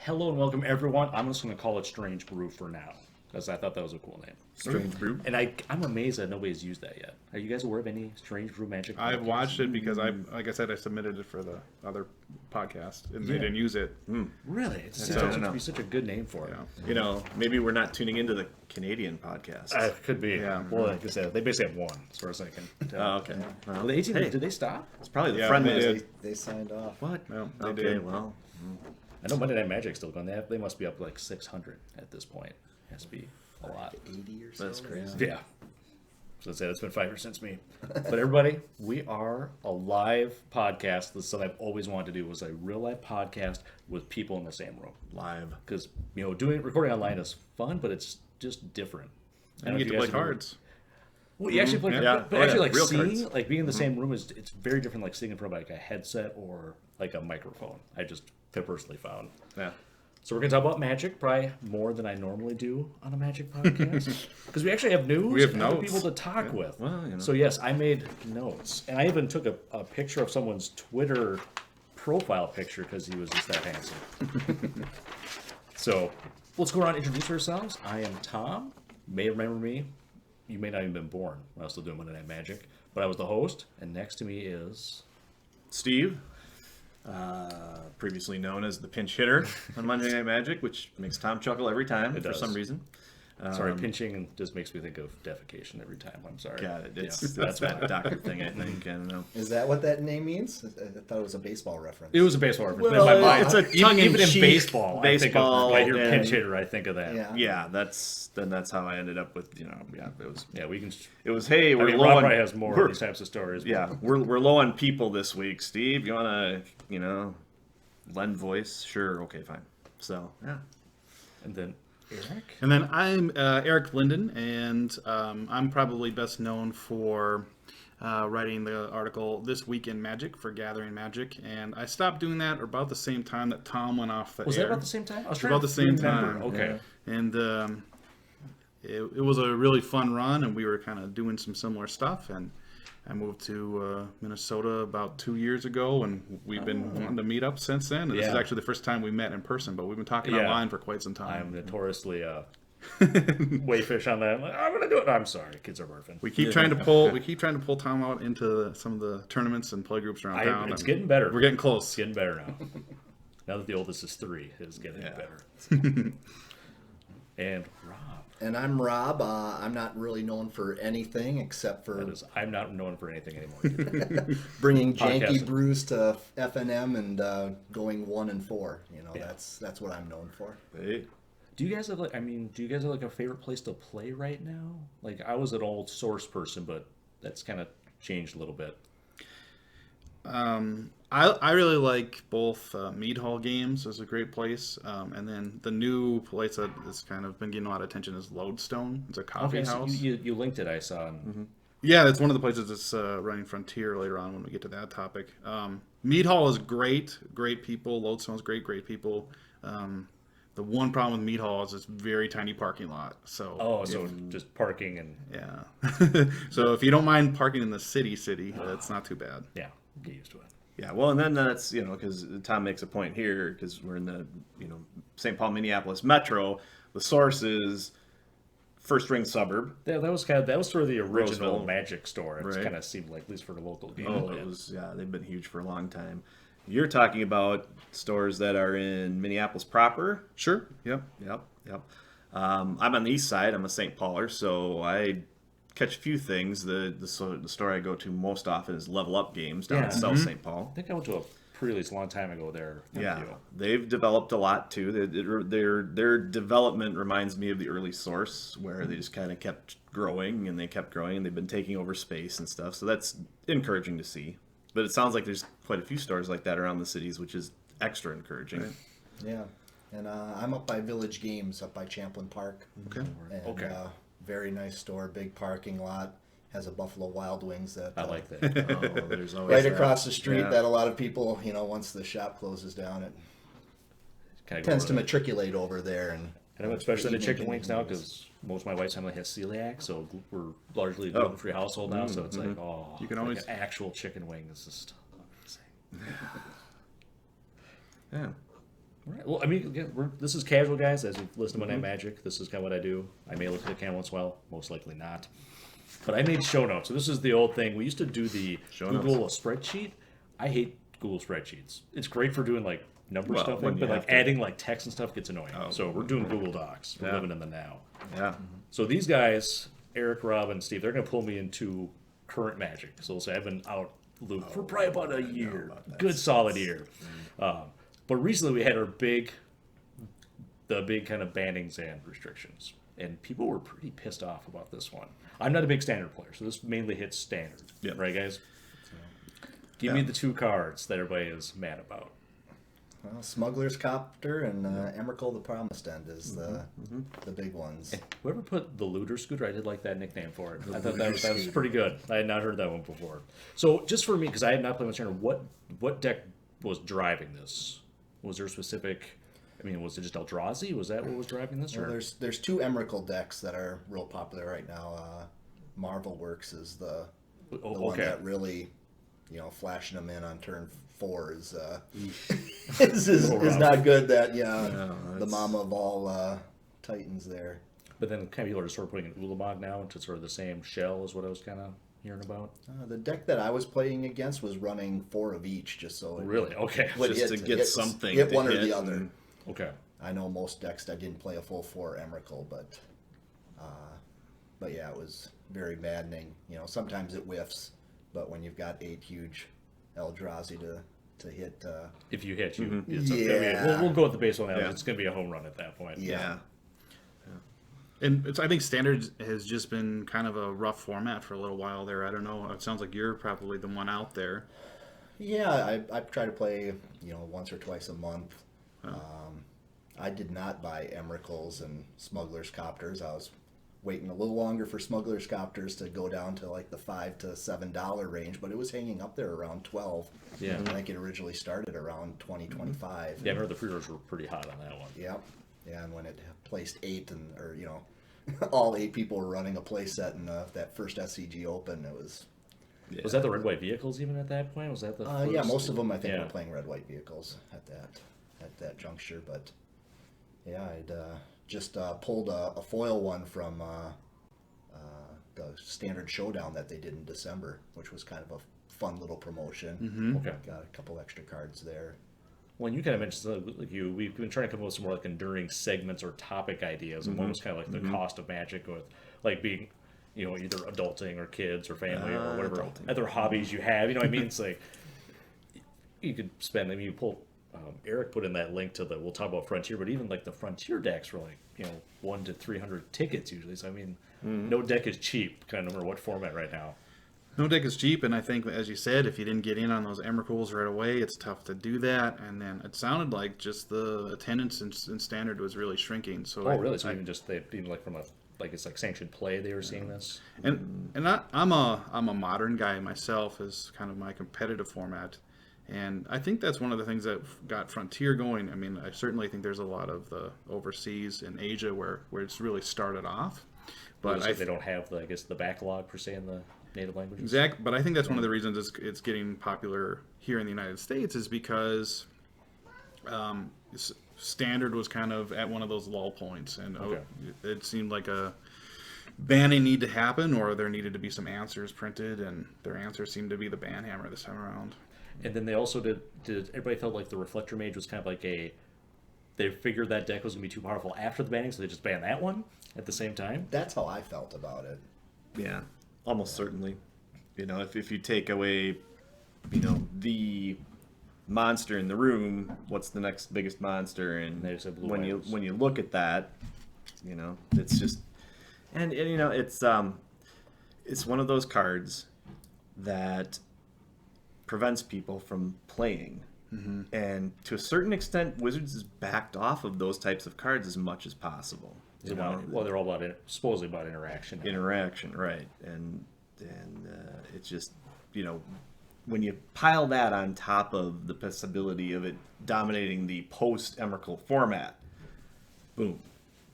hello and welcome everyone. I'm just going to call it Strange Brew for now, because I thought that was a cool name. Strange Brew. And I'm amazed that nobody's used that yet. Are you guys aware of any Strange Brew Magic podcasts? I've watched it because like I said, I submitted it for the other podcast, and they didn't use it. Really? It seems Yeah. to be such a good name for it. Yeah. You know, maybe we're not tuning into the Canadian podcast. Could be. Yeah. Well, like I said, they basically have one, as far as I can tell. Oh, okay. Well, the 18, Hey. did they stop? It's probably the Yeah, friend they list. did. They signed off. What? No, they okay, did. well. I know Monday Night Magic's still going. They must be up like 600 at this point. It has to be a lot. 80 or so. That's crazy. Yeah. So I'd say that's been 5 years since me. But everybody, we are a live podcast. This is something I've always wanted to do, was a real live podcast with people in the same room. Live. Because, recording online is fun, but it's just different. I don't And you know get if to play guys ever- cards. Well, you actually play Yeah. cards. But Oh, yeah. actually, like, Real seeing, cards. like, being in the same room it's very different, like, sitting in front of, like, a headset or, like, a microphone. I just personally found. Yeah. So we're going to talk about Magic, probably more than I normally do on a Magic podcast. Because we actually have news. We have and other notes. people to talk with. Well, you know. So yes, I made notes. And I even took a picture of someone's Twitter profile picture because he was just that handsome. So let's go around and introduce ourselves. I am Tom. You may remember me. You may not even been born when I was still doing Monday Night Magic. But I was the host. And next to me is... Steve, previously known as the pinch hitter on Monday Night Magic, which makes Tom chuckle every time It for does. some reason. Sorry, pinching and just makes me think of defecation every time. I'm sorry. Got it. It's, Yeah, that's that doctor thing, I think. I don't know. Is that what that name means? I thought it was a baseball reference. It was a baseball reference. Well, but in my mind, it's a even in tongue-in-cheek baseball, I think baseball, of, I hear and- pinch hitter, I think of that. Yeah. Yeah, that's how I ended up with, Yeah, we can. it was, hey, I we're mean, low Rob on, probably has more we're- of these types of stories. but- yeah, we're low on people this week. Steve, you want to, lend voice? Sure, okay, fine. So, yeah. And then Eric. And then I'm Eric Linden, and I'm probably best known for writing the article This Week in Magic for Gathering Magic. And I stopped doing that about the same time that Tom went off the Was air. that about the same time? I was About trying to the same remember. time. Okay. And it was a really fun run, and we were kind of doing some similar stuff. And I moved to Minnesota about 2 years ago, and we've been wanting to meet up since then. And this is Yeah. actually the first time we met in person, but we've been talking Yeah. online for quite some time. I'm notoriously wayfish on that. I'm like, I'm gonna do it. I'm sorry, kids are barfing. We keep trying to pull Tom out into some of the tournaments and play groups around town. It's and getting better. We're getting It's close. getting better now. Now that the oldest is 3, it's getting Yeah. better. And Rob. And I'm Rob. I'm not really known for anything except for That is, I'm not known for anything anymore. Either. bringing janky Podcasting. brews to FNM and going 1 and 4. Yeah. That's what I'm known for. Hey. Do you guys have like a favorite place to play right now? Like I was an old Source person, but that's kind of changed a little bit. I really like both Mead Hall Games is a great place, and then the new place that has kind of been getting a lot of attention is Lodestone. It's a coffee So house. you linked it. I saw. On, Yeah, it's one of the places that's running Frontier later on when we get to that topic. Mead Hall is great people. Lodestone is great people. The one problem with Mead Hall is it's very tiny parking lot. So just parking and yeah. So if you don't mind parking in the city, that's not too bad. yeah, get used to it. Yeah, well, and then that's, because Tom makes a point here, because we're in the, St. Paul, Minneapolis metro. The Source is first ring suburb. That was sort of the original Roseville. Magic store. It Right. kind of seemed like, at least for the local game. Oh, it was, they've been huge for a long time. You're talking about stores that are in Minneapolis proper. Sure. Yep. Yep. I'm on the east side. I'm a St. Pauler, so I catch a few things. The store I go to most often is Level Up Games down in South St. Paul. I think I went to a pre-release a long time ago there. Yeah, they've developed a lot too. Their development reminds me of the early Source, where they just kind of kept growing and they kept growing, and they've been taking over space and stuff. So that's encouraging to see. But it sounds like there's quite a few stores like that around the cities, which is extra encouraging. Right. Yeah. And I'm up by Village Games, up by Champlain Park. Okay. And, Okay. very nice store, big parking lot. Has a Buffalo Wild Wings that I like that. Oh, there's always right that. across the street. Yeah. That a lot of people, once the shop closes down, it Kinda go tends over to there. matriculate over there. And I know, especially the evening chicken wings now, because most of my wife's family has celiac, so we're largely a gluten-free household now. So it's like, You can like always- an actual chicken wing is just amazing. Yeah. Right. Well, I mean, again, this is casual, guys. As you've listened to Monday Magic, this is kind of what I do. I may look at the camera once in a while, most likely not. But I made show notes. So this is the old thing. We used to do the Google spreadsheet. I hate Google spreadsheets. It's great for doing like number stuff, but like adding like text and stuff gets annoying. So we're doing Google Docs. We're living in the now. Yeah. So these guys, Eric, Rob, and Steve, they're going to pull me into current Magic. So they'll say I've been out loop for probably about a year, good solid year. But recently we had the big kind of bannings and restrictions, and people were pretty pissed off about this one. I'm not a big standard player, so this mainly hits standard, right, guys? Give me the 2 cards that everybody is mad about. Well, Smuggler's Copter and Emrakul the Promised End is the big ones. And whoever put the Looter Scooter, I did like that nickname for it. I thought that was pretty good. I had not heard that one before. So just for me, because I had not played much standard, what deck was driving this? Was there a specific? I mean, was it just Eldrazi? Was that what was driving this? Well, Or? there's 2 Emrakul decks that are real popular right now. Marvel Works is the one that really, flashing them in on turn 4 is is not good. That the mama of all Titans there. But then kind of people are sort of putting an Ulamog now into sort of the same shell as what I was kind of hearing about. The deck that I was playing against was running 4 of each, just so it Really? Okay. would Just to get something to one or hit the other. Okay. I know most decks I didn't play a full 4 Emrakul, but yeah, it was very maddening. Sometimes it whiffs, but when you've got 8 huge Eldrazi to hit, If you hit, it's okay. We'll go with the base one now. It's going to be a home run at that point. Yeah. And I think Standard has just been kind of a rough format for a little while there. I don't know. It sounds like you're probably the one out there. Yeah, I try to play, once or twice a month. I did not buy Emrakuls and Smuggler's Copters. I was waiting a little longer for Smuggler's Copters to go down to like the $5 to $7 range, but it was hanging up there around 12. Yeah. I think it originally started around 2025. Yeah, I remember the pre-orders were pretty hot on that one. Yep. Yeah, and when it placed 8 all 8 people were running a play set in that first SCG Open, it was... Yeah. Was that the red-white vehicles even at that point? Was that the first? Yeah, most of them I think were playing red-white vehicles at that juncture, but yeah, I'd just pulled a foil one from the Standard Showdown that they did in December, which was kind of a fun little promotion. Okay. Got a couple extra cards there. Well, you kind of mentioned we've been trying to come up with some more like enduring segments or topic ideas, and one was kind of like the cost of Magic with like being, either adulting or kids or family or whatever other hobbies you have. You know what I mean? It's like you could spend. I mean, you pull. Eric put in that link to we'll talk about Frontier, but even like the Frontier decks were like 1 to 300 tickets usually. So I mean, no deck is cheap, kind of no matter what format right now. No deck is cheap, and I think, as you said, if you didn't get in on those Emrakuls right away, it's tough to do that. And then it sounded like just the attendance in Standard was really shrinking. So really? So even like from it's like sanctioned play, they were seeing this. And I'm a modern guy myself, as kind of my competitive format, and I think that's one of the things that got Frontier going. I mean, I certainly think there's a lot of the overseas in Asia where it's really started off, but they don't have the backlog per se in the native languages. Exactly, but I think that's one of the reasons it's getting popular here in the United States is because Standard was kind of at one of those lull points, and it seemed like a banning need to happen, or there needed to be some answers printed, and their answer seemed to be the ban hammer this time around. And then they also did everybody felt like the Reflector Mage was kind of like they figured that deck was going to be too powerful after the banning, so they just banned that one at the same time? That's how I felt about it. Yeah, almost certainly. If you take away, the monster in the room, what's the next biggest monster? And when you look at that, it's just, and it's one of those cards that prevents people from playing. And to a certain extent, Wizards has backed off of those types of cards as much as possible. They're all about supposedly about interaction. Interaction, right? And it's just when you pile that on top of the possibility of it dominating the post Emrakul format, boom,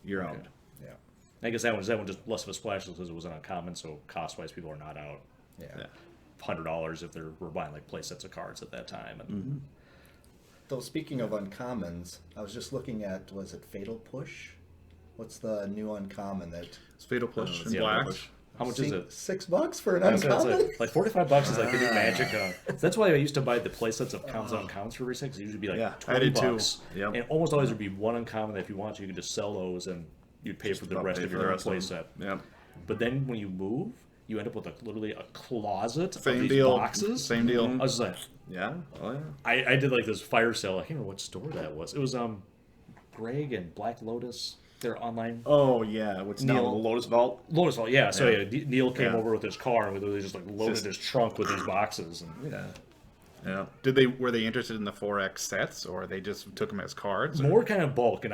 you're out. Yeah. I guess that one just less of a splash because it was uncommon, so cost wise people are not out. Yeah. $100 if we're buying like play sets of cards at that time. And Though speaking of uncommons, I was just looking at, was it Fatal Push? What's the new uncommon that... It's Fatal Push and yeah, Black. Push. How much is it? $6 for an I was gonna uncommon? say, like $45 is like the new Magic. That's why I used to buy the play sets of counts on counts for resale, because it usually be like Yeah, I did too. $20. Yep. And almost always would be one uncommon that if you want to, you could just sell those and you'd pay for the rest of your play set. Yeah. But then when you move, you end up with literally a closet of Same these deal. boxes. Same deal. I was just like, Yeah. Oh yeah. I did like this fire sale. I can't remember what store that was. It was Greg and Black Lotus. They're online. Oh yeah. What's down Neil- the Lotus Vault? Lotus Vault, yeah. So Yeah. yeah, Neil came Yeah. over with his car and we literally just like loaded Just- his trunk with these boxes. And Yeah. Yeah. Were they interested in the 4X sets, or they just took them as cards? or- more kind of bulk. And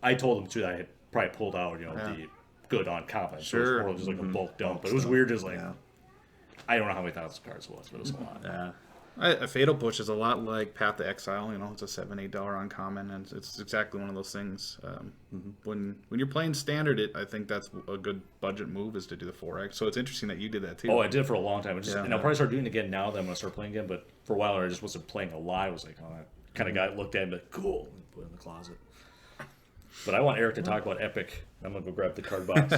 I told him too that I had probably pulled out, the good on confidence. So it Sure. was more just like a bulk dump. But it was weird, just like Yeah. I don't know how many thousand cards it was, but it was a lot. Yeah. A Fatal Push is a lot like Path to Exile. It's a $7-8 uncommon, and it's exactly one of those things. When you're playing standard, I think that's a good budget move is to do the 4X. So it's interesting that you did that too. Oh, I did it for a long time. Yeah. And I'll probably start doing it again now that I'm going to start playing again. But for a while, I just wasn't playing a lot. I was like, I kind of got looked at and be like, cool, and put it in the closet. But I want Eric to talk about Epic. I'm going to go grab the card box.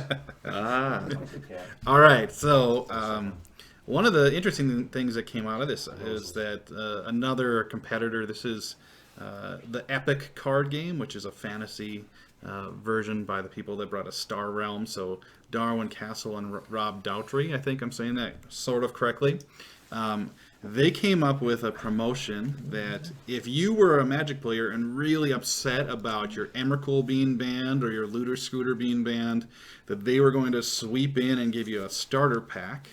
All right, so one of the interesting things that came out of this is that another competitor. This is the Epic card game, which is a fantasy version by the people that brought us Star Realm. So Darwin Castle and Rob Doutry, I think I'm saying that sort of correctly. They came up with a promotion that if you were a Magic player and really upset about your Emrakul being banned or your Looter Scooter being banned, that they were going to sweep in and give you a starter pack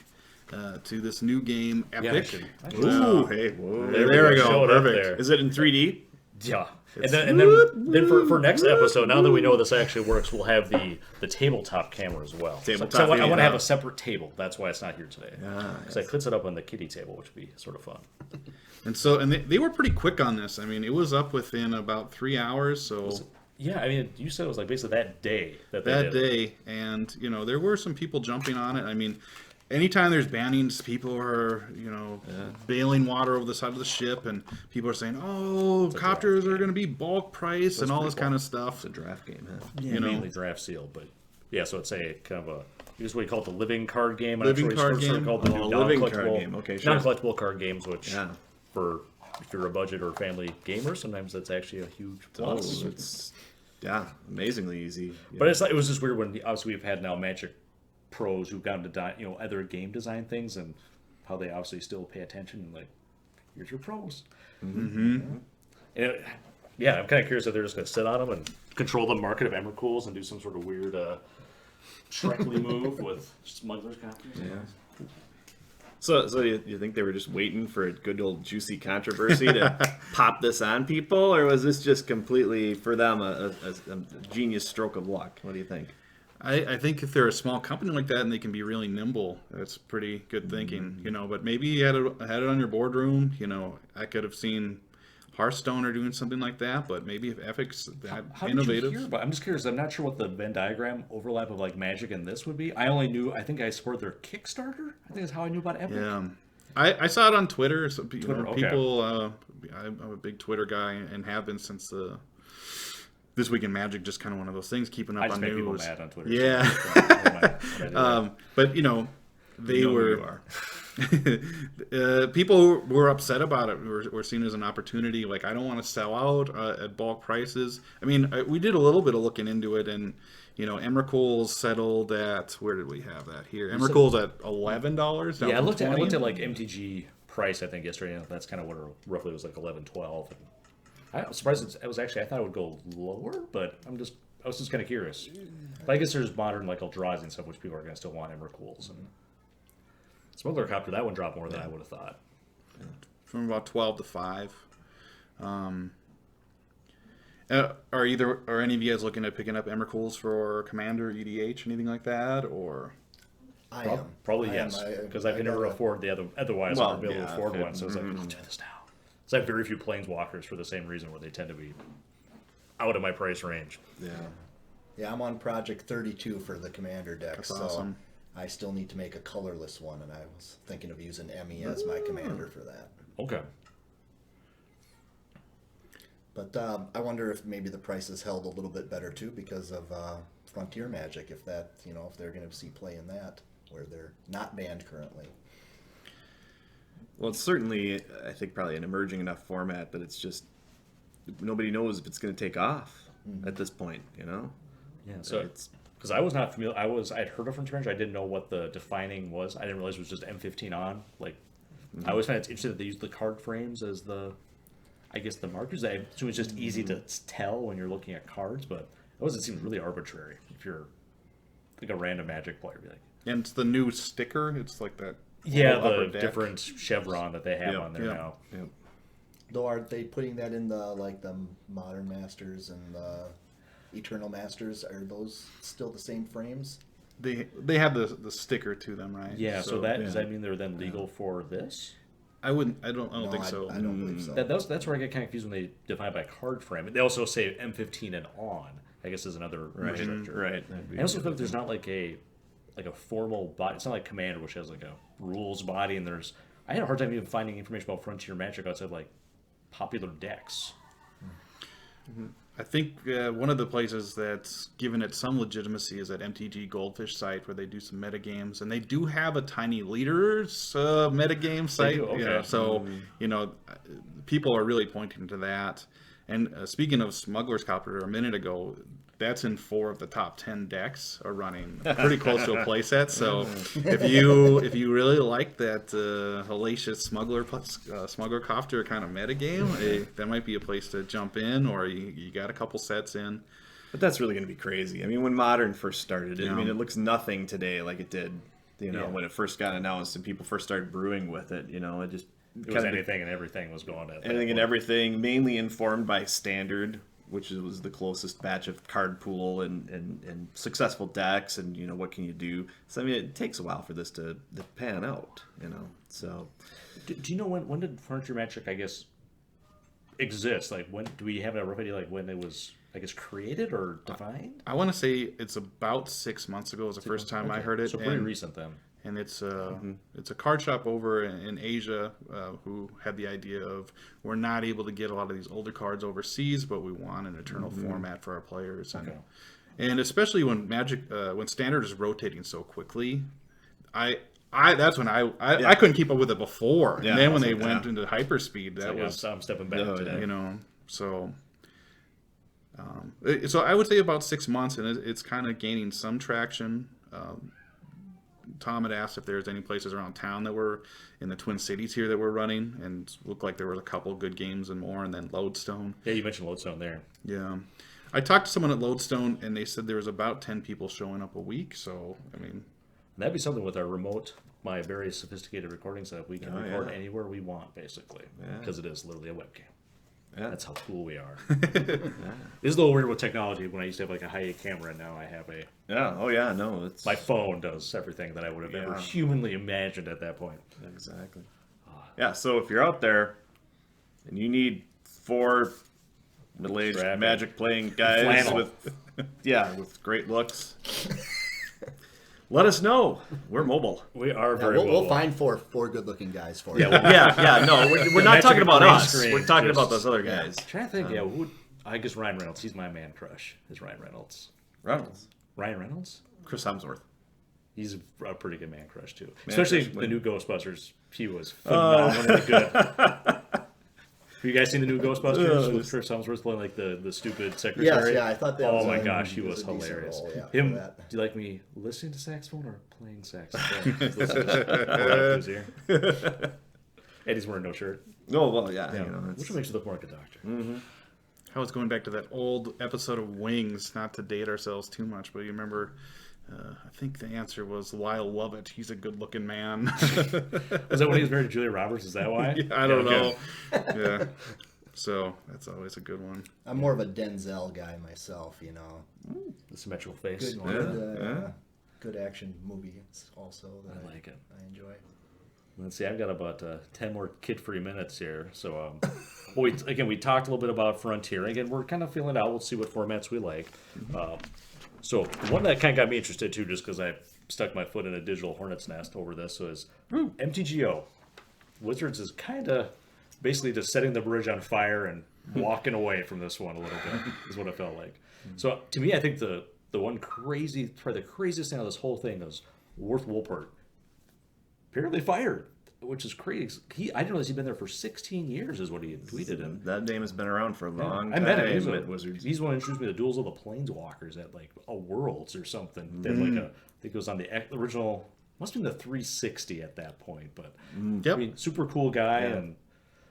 to this new game, Epic. Ooh. Hey. Whoa. There we go. Showed up Perfect. there. Is it in 3D? Yeah. And then for next episode, now that we know this actually works, we'll have the tabletop camera as well. Tabletop, So I want to yeah. have a separate table. That's why it's not here today. Because I could set up on the kiddie table, which would be sort of fun. And they were pretty quick on this. I mean, it was up within about 3 hours. So Yeah, I mean, you said it was like basically that day that they that did it. day, and there were some people jumping on it. I mean, anytime there's bannings, people are bailing water over the side of the ship, and people are saying, "Oh, copters are going to be bulk price and all this kind of stuff." It's a draft game. Huh? Yeah, mainly draft sealed, but yeah, so it's a kind of a. Here's what you call it, the living card game. And Living that's what card it's sort of game? called the Oh, new living card non-collectible game. Okay, sure. non-collectible card games, which Yeah. for if you're a budget or family gamer, sometimes that's actually a huge plus. Oh, it's amazingly easy. But it's like, it was just weird when obviously we've had now Magic pros who've gotten to other game design things and how they obviously still pay attention and like, here's your pros. Mm-hmm. And I'm kind of curious if they're just going to sit on them and control the market of Emrakuls and do some sort of weird Shrekly move with smugglers copies. Yeah. So you think they were just waiting for a good old juicy controversy to pop this on people, or was this just completely for them a genius stroke of luck? What do you think? I think if they're a small company like that and they can be really nimble, that's pretty good thinking. But maybe you had it on your boardroom. I could have seen Hearthstone or doing something like that, but maybe if Epic's that How innovative. Did you hear about? I'm just curious. I'm not sure what the Venn diagram overlap of like Magic and this would be. I think I supported their Kickstarter. I think that's how I knew about Epic. Yeah, I saw it on Twitter. So Twitter, okay. people, I'm a big Twitter guy and have been since This Week in Magic. Just kind of one of those things, keeping up I just on make news. people mad on Twitter. Yeah. So But they You know who were. you are. People were upset about it. Were seen as an opportunity. Like, I don't want to sell out at bulk prices. I mean, we did a little bit of looking into it, and Emrakul's settled at, where did we have that here? Emrakul's at $11. yeah, I looked at like MTG price. I think yesterday. And that's kind of what it roughly was like 11, 12. And I was surprised. It was actually, I thought it would go lower, but I was just kind of curious. But I guess there's modern like Eldrazi and stuff, which people are going to still want Emrakuls. And Smuggler Copter, that one dropped more than I would have thought. From about 12 to 5. Are any of you guys looking at picking up Emrakuls for Commander, EDH, anything like that, or? I am. Probably I am. yes, because I can never afford the other. Otherwise, Well, I would be able to yeah, afford okay. one. So it's like, I'll do this now. So I have very few Planeswalkers for the same reason, where they tend to be out of my price range. Yeah. Yeah, I'm on Project 32 for the Commander deck, That's so awesome. I still need to make a colorless one, and I was thinking of using Emmy as my commander for that. Okay. But I wonder if maybe the price is held a little bit better too because of Frontier Magic. If that, if they're going to see play in that, where they're not banned currently. Well, it's certainly, I think, probably an emerging enough format that it's just nobody knows if it's going to take off at this point. Yeah. So it's because I was not familiar, I'd heard of Frontier Magic. I didn't know what the defining was. I didn't realize it was just M15 on. Like, I always find it's interesting that they use the card frames as the markers. I assume it's just easy to tell when you're looking at cards, but it doesn't seem really arbitrary if you're like a random Magic player. Be like, And it's the new sticker. It's like that. yeah, little upper the deck. different chevron that they have Yep, on there yep. now. Yep. Though, are they putting that in the Modern Masters and the Eternal Masters? Are those still the same frames? They have the sticker to them, right? Yeah. So does that mean they're then legal for this? I wouldn't. I don't No, think so. I don't believe so. That's where I get kind of confused when they define it by card frame. They also say M15 and on. I guess is another restrictor. Right. I also feel like there's not like a formal body. It's not like Commander, which has like a rules body, and I had a hard time even finding information about Frontier Magic outside like popular decks. I think one of the places that's given it some legitimacy is that MTG Goldfish site where they do some metagames, and they do have a Tiny Leaders metagame site. do? Okay. Yeah, so people are really pointing to that. And speaking of Smuggler's Copter, a minute ago, that's in 4 of the top 10 decks are running pretty close to a playset. So if you really like that hellacious Smuggler Copter kind of metagame, that might be a place to jump in, or you got a couple sets in. But that's really going to be crazy. I mean, when Modern first started, Yeah. I mean, it looks nothing today like it did, when it first got announced and people first started brewing with it. It just It was anything and everything was going at that anything and point. everything, mainly informed by Standard, which was the closest batch of card pool and successful decks, and what can you do. So I mean, it takes a while for this to pan out. So Do you know when did Frontier Magic, I guess, exist? Like, when do we have a rough idea like when it was, I guess, created or defined? I want to say it's about 6 months ago was the first time I heard it. So pretty recent then. And it's a card shop over in Asia who had the idea of, we're not able to get a lot of these older cards overseas, but we want an eternal format for our players. And especially when when Standard is rotating so quickly, that's when I couldn't keep up with it before. Yeah, and then when that's they like went that. into hyperspeed, that Like, was I'm stepping back Oh, today. so. So I would say about 6 months, and it's kind of gaining some traction. Tom had asked if there's any places around town that were in the Twin Cities here that were running, and looked like there were a couple good games and more, and then Lodestone. Yeah, you mentioned Lodestone there. Yeah. I talked to someone at Lodestone, and they said there was about 10 people showing up a week, so, I mean... That'd be something with our my very sophisticated recording setup. We can record yeah. anywhere we want, basically, because it is literally a webcam. Yeah. That's how cool we are. This is a little weird with technology. When I used to have like a high-end camera, and now I have it's my phone does everything that I would have ever humanly imagined at that point. exactly. Yeah, so if you're out there and you need 4 middle-aged Strapping. Magic playing guys Flannel. with great looks, let us know. We're mobile. We are Yeah, very we'll mobile. find four good-looking guys for you. No, we're not Magic talking about green us. screen, We're talking just- about those other guys. I'm trying to think, who? I guess Ryan Reynolds. He's my man crush. Is Ryan Reynolds? Reynolds, Ryan Reynolds? Chris Hemsworth. He's a pretty good man crush too. Especially crush, the new Ghostbusters. He was phenomenally good. Have you guys seen the new Ghostbusters with Chris Hemsworth playing like the stupid secretary? Yes, yeah, I thought that Oh was my a- gosh, he was was a decent hilarious. role, yeah, Him? for that. Do you like me listening to saxophone or playing saxophone? Let's just pour it up his ear. Eddie's wearing no shirt. Oh well, yeah. Which makes you look more like a doctor. I was going back to that old episode of Wings, not to date ourselves too much, but you remember, I think the answer was Lyle Lovett. He's a good-looking man. Is that when he was married to Julia Roberts? Is that why? I don't okay. know. Yeah. So that's always a good one. I'm more of a Denzel guy myself, The symmetrical face. Good action movies also that I like it. I enjoy. Let's see, I've got about 10 more kid-free minutes here. So, we talked a little bit about Frontier. Again, we're kind of feeling it out. We'll see what formats we like. So, the one that kind of got me interested, too, just because I stuck my foot in a digital hornet's nest over this, is MTGO. Wizards is kind of basically just setting the bridge on fire and walking away from this one a little bit, is what it felt like. So to me, I think the one crazy, probably the craziest thing of this whole thing is Worth Wolpert apparently fired, which is crazy. I didn't realize he'd been there for 16 years, is what he had tweeted. And That name has been around for a long I time. met him. At Wizards. He's one who introduced me to Duels of the Planeswalkers at like a Worlds or something. They had like I think it was on the original, must have been the 360 at that point. But Yep. I mean, super cool guy, and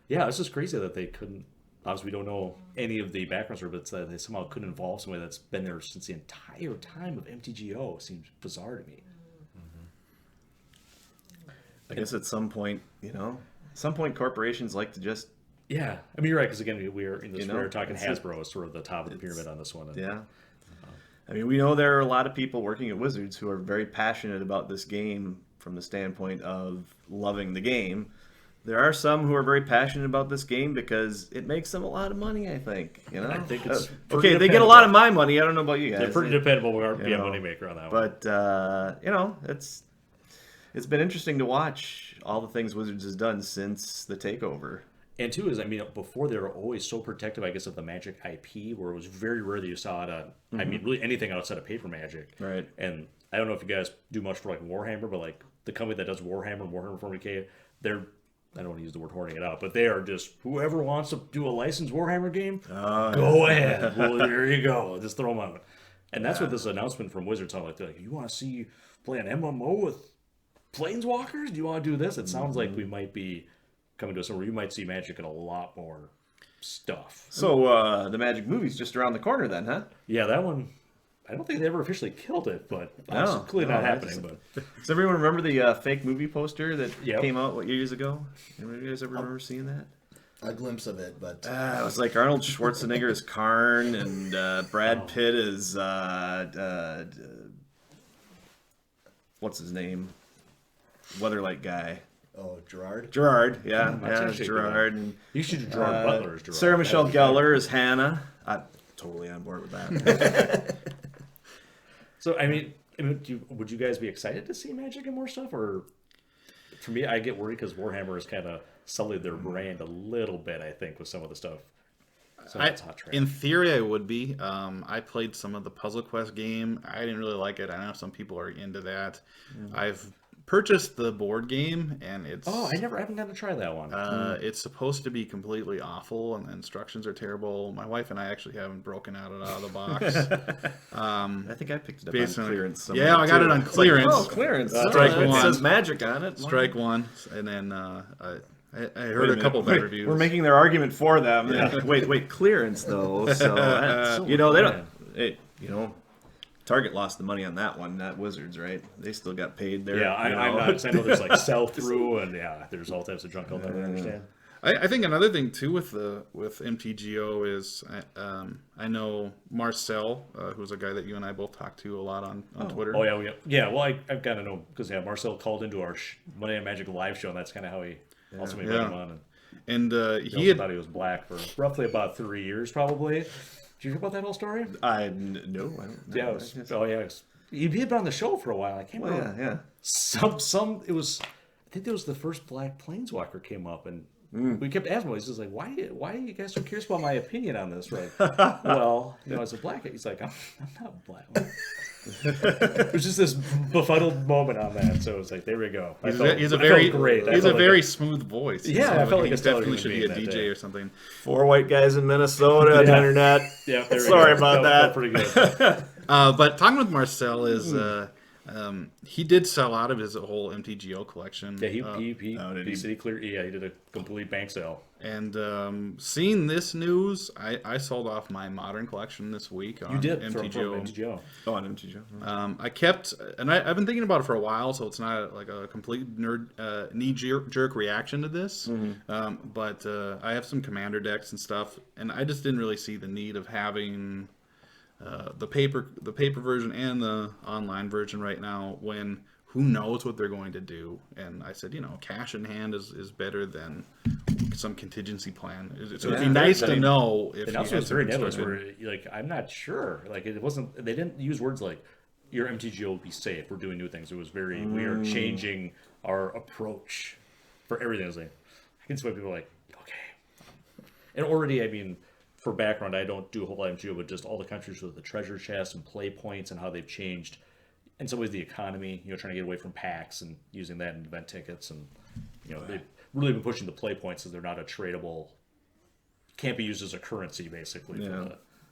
yeah, it's just crazy that they couldn't. Obviously, we don't know any of the background story, but that they somehow couldn't involve somebody that's been there since the entire time of MTGO. Seems bizarre to me. I guess at some point, corporations like to just Yeah, I mean, you're right, because again, we were in this. You We know, were talking it's Hasbro as sort of the top of the pyramid on this one. And, yeah. I mean, we know there are a lot of people working at Wizards who are very passionate about this game from the standpoint of loving the game. There are some who are very passionate about this game because it makes them a lot of money, I think. I think it's okay, they get a lot of my money. I don't know about you guys. They're pretty dependable. We are you be a know, moneymaker on that one. But it's been interesting to watch all the things Wizards has done since the takeover. And two is, I mean, before they were always so protective, I guess, of the Magic IP, where it was very rare that you saw it on, I mean, really anything outside of paper Magic. Right. And I don't know if you guys do much for like Warhammer, but like the company that does Warhammer 40K, they're, I don't want to use the word horning it out, but they are just, whoever wants to do a licensed Warhammer game, go ahead. Well, there you go. Just throw them out. And that's what this announcement from Wizards sounded like. They're like, you want to see play an MMO with Planeswalkers? Do you want to do this? It sounds like we might be coming to a somewhere you might see Magic in a lot more stuff. So the Magic movie's just around the corner then, huh? Yeah, that one, I don't think they ever officially killed it, but it's clearly not happening. But Does everyone remember the fake movie poster that Yep. came out, years ago? Anyone of you guys ever remember seeing that? A glimpse of it, but It was like Arnold Schwarzenegger as Karn and Brad Pitt as what's his name? Weatherlight guy. oh, Gerard. Gerard, yeah, That's yeah, actually Gerard. And, you should do Gerard Butler as Gerard. Sarah Michelle That would be Gellar as Hannah. I'm totally on board with that. So, I mean, would you guys be excited to see Magic and more stuff? Or for me, I get worried because Warhammer has kind of sullied their brand a little bit, I think, with some of the stuff. So that's hot trash. In theory, I would be. I played some of the Puzzle Quest game. I didn't really like it. I know some people are into that. I've purchased the board game, and it's I haven't gotten to try that one. it's supposed to be completely awful, and the instructions are terrible. My wife and I actually haven't broken out of the box. I think I picked it up Based on on- clearance somewhere, yeah, I got too. it on It's like, clearance. clearance. Strike It one. says Magic on it. Strike one, and then I Wait heard a minute. couple bad Wait, reviews. We're making their argument for them. Wait, clearance though. So they don't. Hey, Target lost the money on that one, not Wizards, right? They still got paid there. Yeah, I'm not. 'Cause I know there's like sell through, and there's all types of junk out there. I understand. I think another thing too with MTGO is I know Marcel, who's a guy that you and I both talk to a lot on Twitter. Oh yeah. Well, I've got to know because Marcel called into our Monday Night Magic live show, and that's kind of how he also made him on. And He he had thought he was black for roughly about 3 years, probably. Did you hear about that whole story? No, I don't. Yeah. He had been on the show for a while. I can't remember. Yeah. It was. I think that was the first black planeswalker came up, and we kept asking him. He's just like, "Why are you guys so curious about my opinion on this?" Right? Well, as a black guy, he's like, "I'm not black." It was just this befuddled moment on that. So it's like, there we go. He's I a very felt great. He's a very smooth voice. Yeah, I felt like he a stellar definitely human should be a being that DJ day. or something. 4 white guys in Minnesota, internet. Yeah, there we Sorry go. about Felt that. pretty good. But talking with Marcel is he did sell out of his whole MTGO collection. Yeah, he did he? said he cleared. Yeah, he did a complete bank sale. And seeing this news, I sold off my modern collection this week on You did MTGO. from MTGO. Oh, on MTGO. I kept, and I've been thinking about it for a while, so it's not like a complete knee-jerk reaction to this. But I have some commander decks and stuff, and I just didn't really see the need of having the paper version and the online version right now when who knows what they're going to do. And I said, cash in hand is better than some contingency plan. So it'd be nice to know if And you also, had it's very some nebulous. sort Where I'm not sure. Like it wasn't. They didn't use words like your MTGO will be safe. We're doing new things. It was very. We are changing our approach for everything. It's like I can see why people are like, okay, And already, I mean, for background, I don't do a whole lot of MTGO, but just all the countries with the treasure chests and play points and how they've changed, in some ways, the economy, trying to get away from packs and using that in event tickets. And, they've really been pushing the play points as they're not a tradable, can't be used as a currency, basically. Yeah.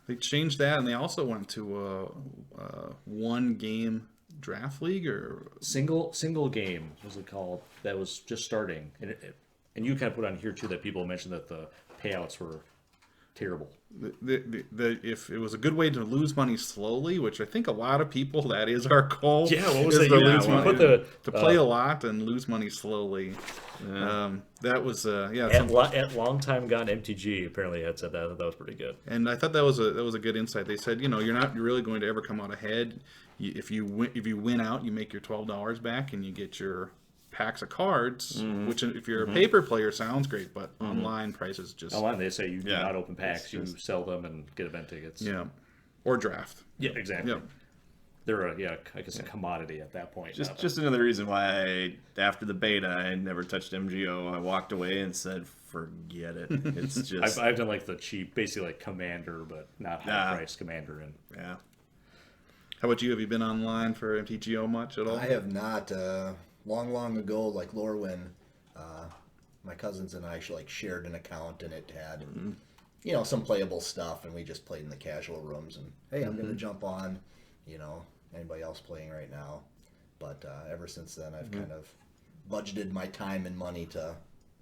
They changed that, and they also went to one game draft league or Single game, what was it called? That was just starting. And you kind of put on here, too, that people mentioned that the payouts were terrible. If it was a good way to lose money slowly, which I think a lot of people, that is our goal. Yeah, what was is that? to lose money, to play a uh, lot and lose money slowly. That was At Long Time Gone MTG, apparently had said that. That was pretty good. and I thought that was a good insight. They said, you're not really going to ever come out ahead. If you win out, you make your $12 back and you get your packs of cards, which if you're a paper player sounds great, but online prices just Online, they say you do not open packs, you sell them and get event tickets. or draft. Yeah, exactly. Yeah. They're I guess a commodity at that point. Just another reason why after the beta I never touched MGO. I walked away and said, forget it. It's just I've done like the cheap, basically like Commander, but not high price Commander. And yeah. How about you? Have you been online for MTGO much at all? I have not. Long ago, like Lorwyn, my cousins and I actually shared an account, and it had, some playable stuff, and we just played in the casual rooms. And hey, I'm going to jump on. Anybody else playing right now? But ever since then, I've kind of budgeted my time and money to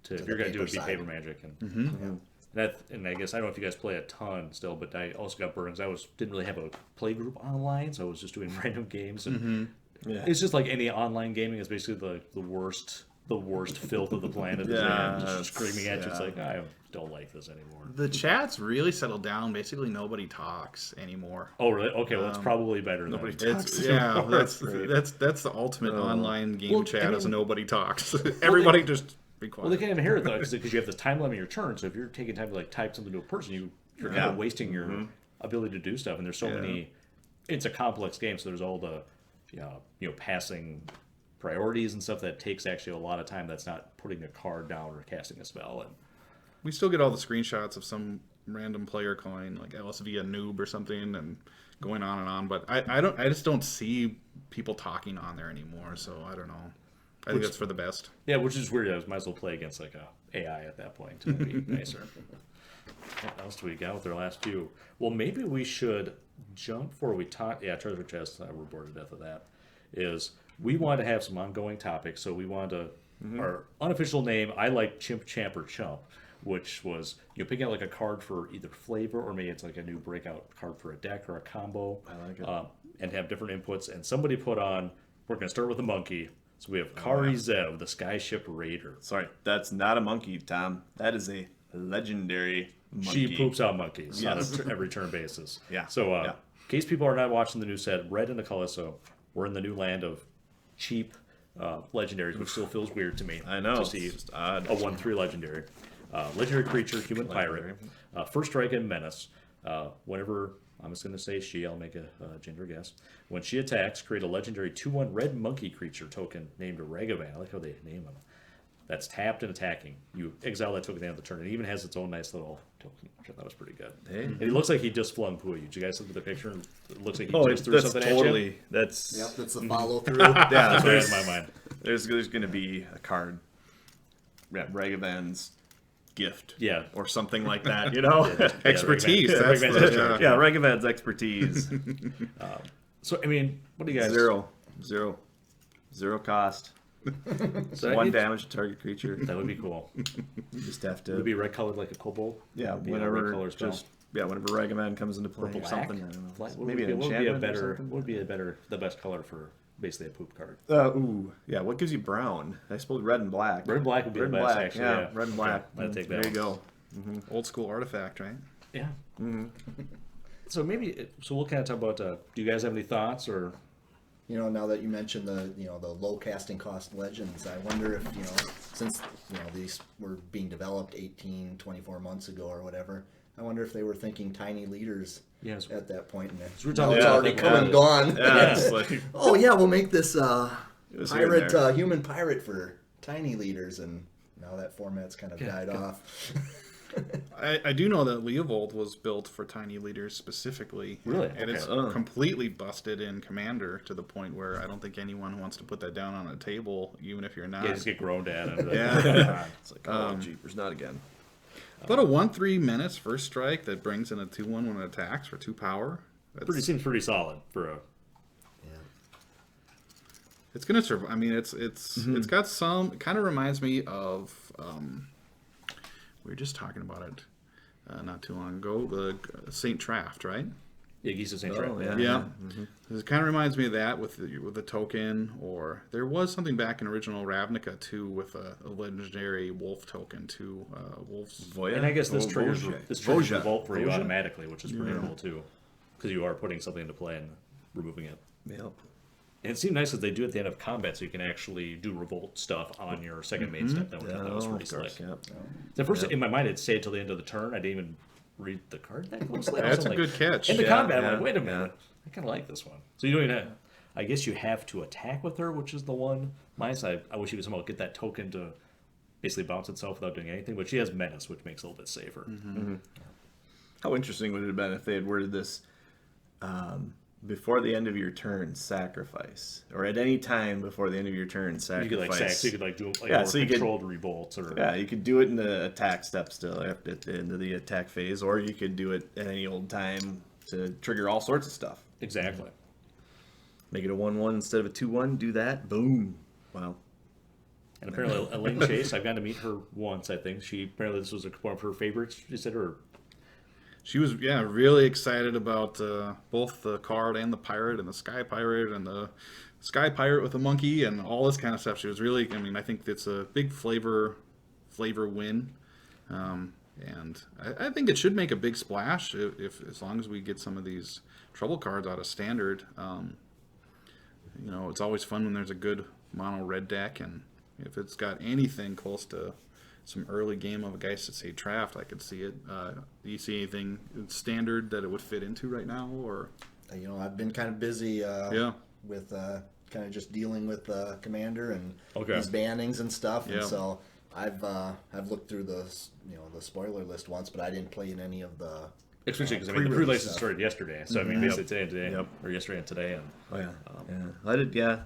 if the you're going to do paper it, be side. Paper Magic. And and I guess I don't know if you guys play a ton still, but I also got burned. I didn't really have a play group online, so I was just doing random games. And it's just like any online gaming is basically the worst filth of the planet. Just screaming at you. It's like, I don't like this anymore. The chat's really settled down. Basically, nobody talks anymore. Oh, really? Okay, well, that's probably better than nobody That's the ultimate online game chat. Is nobody talks. Everybody just be quiet. Well, they can't even hear it though, because you have the time limit of your turn. So if you're taking time to like type something to a person, you're kind of wasting your ability to do stuff. And there's so many. It's a complex game, so there's all the passing priorities and stuff that takes actually a lot of time. That's not putting a card down or casting a spell. And We still get all the screenshots of some random player calling like LSV a noob or something and going on and on. But I just don't see people talking on there anymore. So I don't know. I think that's for the best. Yeah, which is weird. I might as well play against like a AI at that point. It would be nicer. What else do we got with our last few? Well, maybe we should jump before we talk. Yeah, treasure chest. We're bored to death of that. Is we want to have some ongoing topics, so we want to our unofficial name. I like Chimp, Champ, or Chump, which was picking out like a card for either flavor or maybe it's like a new breakout card for a deck or a combo. I like it. And have different inputs. And somebody put on. We're going to start with a monkey. So we have Kari Zev, the Skyship Raider. Sorry, that's not a monkey, Tom. That is a legendary monkey. She poops out monkeys on every turn basis. Yeah. So in case people are not watching the new set, Red and Acalypso, we're in the new land of cheap legendaries, which still feels weird to me. I know. To see It's just odd. a 1/3 legendary. Legendary creature, human pirate. First strike and menace. Whenever, I'm just going to say she, I'll make a gender guess. When she attacks, create a legendary 2/1 red monkey creature token named Ragavan. I like how they name them. That's tapped and attacking. You exile that token at the end of the turn. It even has its own nice little token, which I thought was pretty good. Hey. And it looks like he just flung poo at you. Did you guys look at the picture? It looks like he just threw that's something at you. totally. That's Yep, that's the follow through. yeah. That's what I had There's, in my mind. there's going to be a card. Yeah, Ragavan's gift. Yeah. Or something like that. Expertise. Ragavan. That's Ragavan's the, expertise. Yeah, Ragavan's expertise. So, I mean, what do you guys... Zero cost. So One damage to target creature. That would be cool. You just have to. It would be red colored like a kobold. Yeah, Would be a red color whenever spell. whenever Ragavan comes into play or Black? something. I don't know. What Maybe would an be a enchantment or better, something. what would be the best color for basically a poop card? Yeah. What gives you brown? I suppose red and black. Red and black would be Red the and best, black. actually. Yeah, Yeah, red and black. I'd take that There you one. go. old school artifact, right? Yeah. So we'll kind of talk about. Do you guys have any thoughts or? Now that you mentioned the low casting cost legends, I wonder if since these were being developed 18, 24 months ago or whatever, I wonder if they were thinking tiny leaders Yes. at that point. And we're now talking it's about already the- come and gone. Yeah, it's like Oh yeah, we'll make this was here and pirate there. human pirate for tiny leaders, and now that format's kind of died off. I do know that Leovold was built for tiny leaders specifically. Really? And Okay. it's completely busted in Commander to the point where I don't think anyone wants to put that down on a table, even if you're not. Yeah, just get groaned at. And, Yeah. It's like, oh, jeepers, not again. But a 1/3 menace first strike that brings in a 2/1 when it attacks for 2 power. seems pretty solid for a. It's gonna survive. I mean, it's got some. It kind of reminds me of. We were just talking about it not too long ago. The Saint Traft, right? Yeah, Geese of St. Trent. yeah. Yeah. It kind of reminds me of that with the token, or there was something back in original Ravnica too with a legendary wolf token too. Wolves. Voya? And I guess this Oh, triggers Voja. Voja. Revolt for you automatically, which is pretty cool too, because you are putting something into play and removing it. Yep. And it seemed nice that they do it at the end of combat, so you can actually do revolt stuff on your second main step. That was pretty slick. Yep. The first in my mind, it stayed till the end of the turn. I didn't even read the card that closely. That's a good catch. In the Yeah, combat, I'm yeah, like, wait a minute, I kind of like this one. So you don't even have, I guess you have to attack with her, which is the one. My side, I wish you could somehow get that token to basically bounce itself without doing anything. But she has menace, which makes it a little bit safer. How interesting would it have been if they had worded this before the end of your turn, sacrifice, or at any time before the end of your turn, sacrifice. You could like sack, so you could like do like Yeah, more so you could- controlled revolts or Yeah, you could do it in the attack step still at the end of the attack phase, or you could do it at any old time to trigger all sorts of stuff. exactly. Make it a 1/1 instead of a 2/1. Do that. Boom. Wow. And apparently, Elaine Chase, I've gotten to meet her once. I think apparently this was one of her favorites. She said her. She was really excited about both the card and the pirate and the sky pirate and the sky pirate with a monkey and all this kind of stuff. She was really. I mean, I think it's a big flavor win, and I think it should make a big splash if as long as we get some of these trouble cards out of standard. It's always fun when there's a good mono red deck, and if it's got anything close to some early game of a Geist to say Traft, I could see it. Do you see anything standard that it would fit into right now, or? I've been kind of busy with kind of just dealing with Commander and these bannings and stuff, and so I've looked through the spoiler list once, but I didn't play in any of the. Especially because the pre-release started yesterday, so I mean basically today, or yesterday and today, and Oh yeah. I did. Yeah.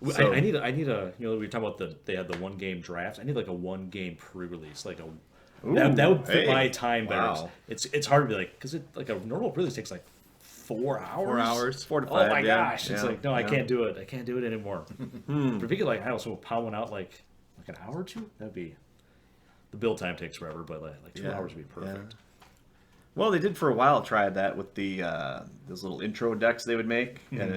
I need a we were talking about they had the 1-game draft. I need like a 1-game pre-release, like that would fit my time better. Wow. It's hard to be like because it like a normal pre-release takes like 4 hours. 4 hours. 4 to 5. Oh my gosh! It's Yeah, like no, I can't do it. I can't do it anymore. But if you could like I also pound one out like an hour or two, that'd be. The build time takes forever, but like 2 hours would be perfect. Well, they did for a while try that with the those little intro decks they would make, and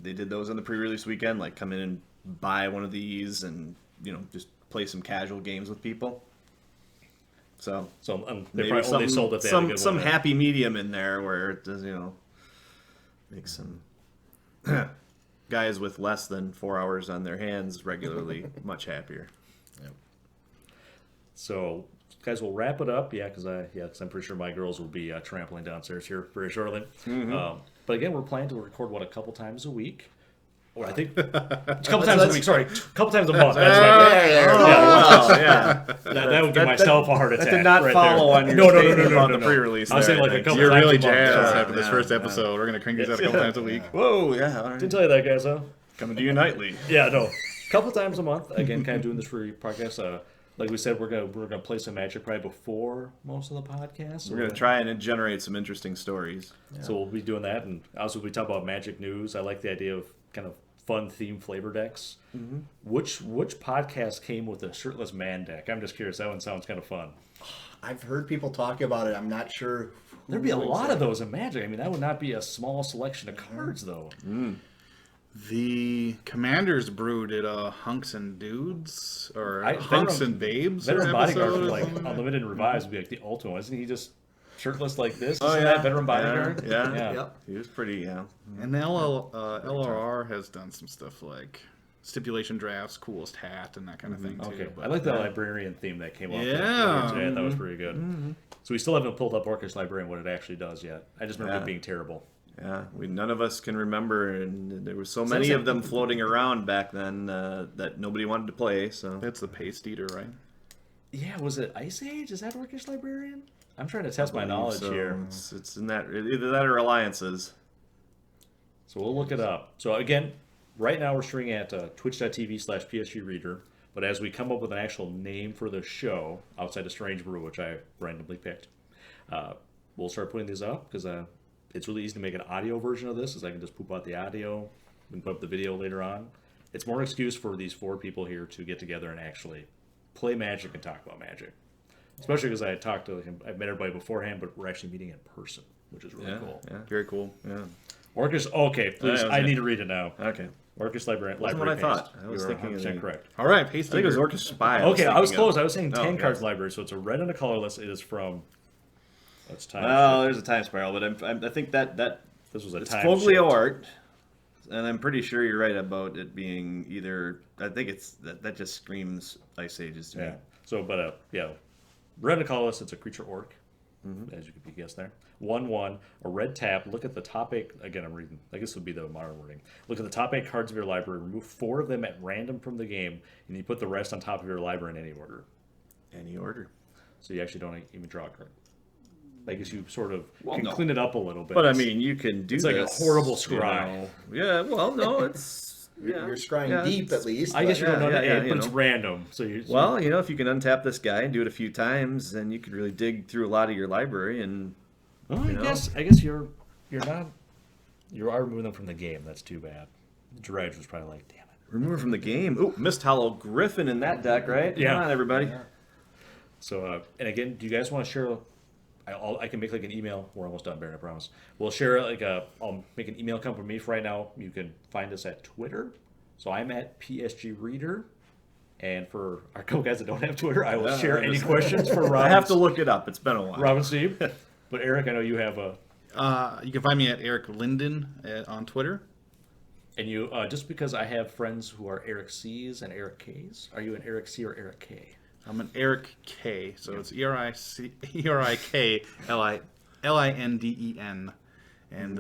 they did those on the pre-release weekend. Like come in and buy one of these, and just play some casual games with people. So They probably only sold if they had a good some one. happy medium in there where it does make some guys with less than 4 hours on their hands regularly much happier. So, guys, we'll wrap it up. Because I'm pretty sure my girls will be trampling downstairs here very shortly. But again, we're planning to record a couple times a week, or I think a couple times a week. Sorry, a couple times a month. That's that would give myself a heart attack. That did not right follow there. on your No, statement about the pre-release. I was saying there, like a I think. couple You're times really a month. jazzed Yeah. after this first episode. We're gonna crank these out a couple times a week. Whoa, yeah. All right. Didn't tell you that, guys. Huh? Coming to you nightly. Yeah, no. A couple times a month. Again, kind of doing this for your podcast. Like we said, we're gonna play some Magic probably before most of the podcasts. We're going to try and generate some interesting stories. So we'll be doing that, and also we talk about Magic news. I like the idea of kind of fun theme flavor decks. Which podcast came with a shirtless man deck? I'm just curious. That one sounds kind of fun. I've heard people talk about it. I'm not sure. There'd be a lot of those in Magic. I mean, that would not be a small selection of cards, though. The Commander's Brew did a Hunks and Dudes or Hunks Veteran- and Babes Veteran Bodyguard episode for or like something? Unlimited Revives would be like the ultimate. Isn't he just shirtless like this? Oh, Isn't yeah. that Veteran Bodyguard? Yeah. Yep. He was pretty, And the LRR has done some stuff like stipulation drafts, coolest hat, and that kind of thing too. Okay, But I like the librarian theme that came up. Yeah. Today. That was pretty good. So we still haven't pulled up Orcish Librarian, what it actually does yet. I just remember it being terrible. Yeah, none of us can remember, and there were so many of them floating around back then that nobody wanted to play. So that's the Paste Eater, right? Yeah, was it Ice Age? Is that Orcish Librarian? I'm trying to test my believe knowledge so. here. It's in that either that or alliances. So we'll look it up. So again, right now we're streaming at twitch.tv/psgreader. But as we come up with an actual name for the show outside of Strange Brew, which I randomly picked, we'll start putting these up because it's really easy to make an audio version of this, as I can just poop out the audio and put up the video later on. It's more an excuse for these 4 people here to get together and actually play Magic and talk about Magic. Especially because I talked to him, I've met everybody beforehand, but we're actually meeting in person, which is really cool. Yeah. Very cool. Yeah. Orcish, okay, please, Yeah, I need to read it now. Okay. Orcish Librarian. Wasn't what I Paste. thought. I was You were thinking of 100% the- correct. All right, I Pasty. think it was Orcish Spy. Okay, I was thinking close. of. I was saying 10 yeah. cards library, so it's a red and a colorless. It is from. That's time. Well, shift. there's a time spiral, but I think that This was a it's time. Foglio shift. art, and I'm pretty sure you're right about it being either. I think it's that just screams Ice Ages to me. Yeah. So, but yeah, red and colorless. It's a creature orc, as you could guess there. 1/1, a red tap. Look at the top 8. Again, I'm reading. I guess it would be the modern wording. Look at the top 8 cards of your library. Remove 4 of them at random from the game, and you put the rest on top of your library in any order. Any order. So you actually don't even draw a card. I guess you sort of Well, can no. clean it up a little bit. But I mean, you can do. It's like a this, horrible you scry. know. Yeah. Well, no, it's. Yeah, You're scrying yeah, deep it's- at least. I guess but- you don't know yeah, that, yeah, but you it's know. random. So you. Well, if you can untap this guy and do it a few times, then you could really dig through a lot of your library and. Well, you know? I guess you're not. You are removing them from the game. That's too bad. Dredge was probably like, damn it. Remove it from the game. Ooh, Mist Hollow Griffin in that deck, right? Yeah. Come on, everybody. So, and again, do you guys want to share? I can make like an email. We're almost done, Baron, I promise. We'll share I'll make an email account for me for right now. You can find us at Twitter. So I'm at PSG Reader. And for our couple guys that don't have Twitter, I will share any questions for Rob. I have to look it up. It's been a while. Rob and Steve. But Eric, I know you have You can find me at Eric Linden on Twitter. and you just because I have friends who are Eric C's and Eric K's. Are you an Eric C or Eric K? I'm an Eric K, so it's ERIKLINDEN, and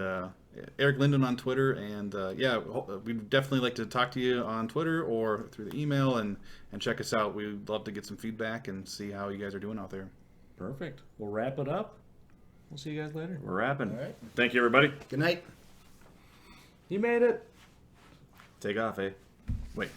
Eric Linden on Twitter, and we'd definitely like to talk to you on Twitter or through the email, and check us out. We'd love to get some feedback and see how you guys are doing out there. Perfect. We'll wrap it up. We'll see you guys later. We're wrapping. All right. Thank you, everybody. Good night. You made it. Take off, eh? Wait.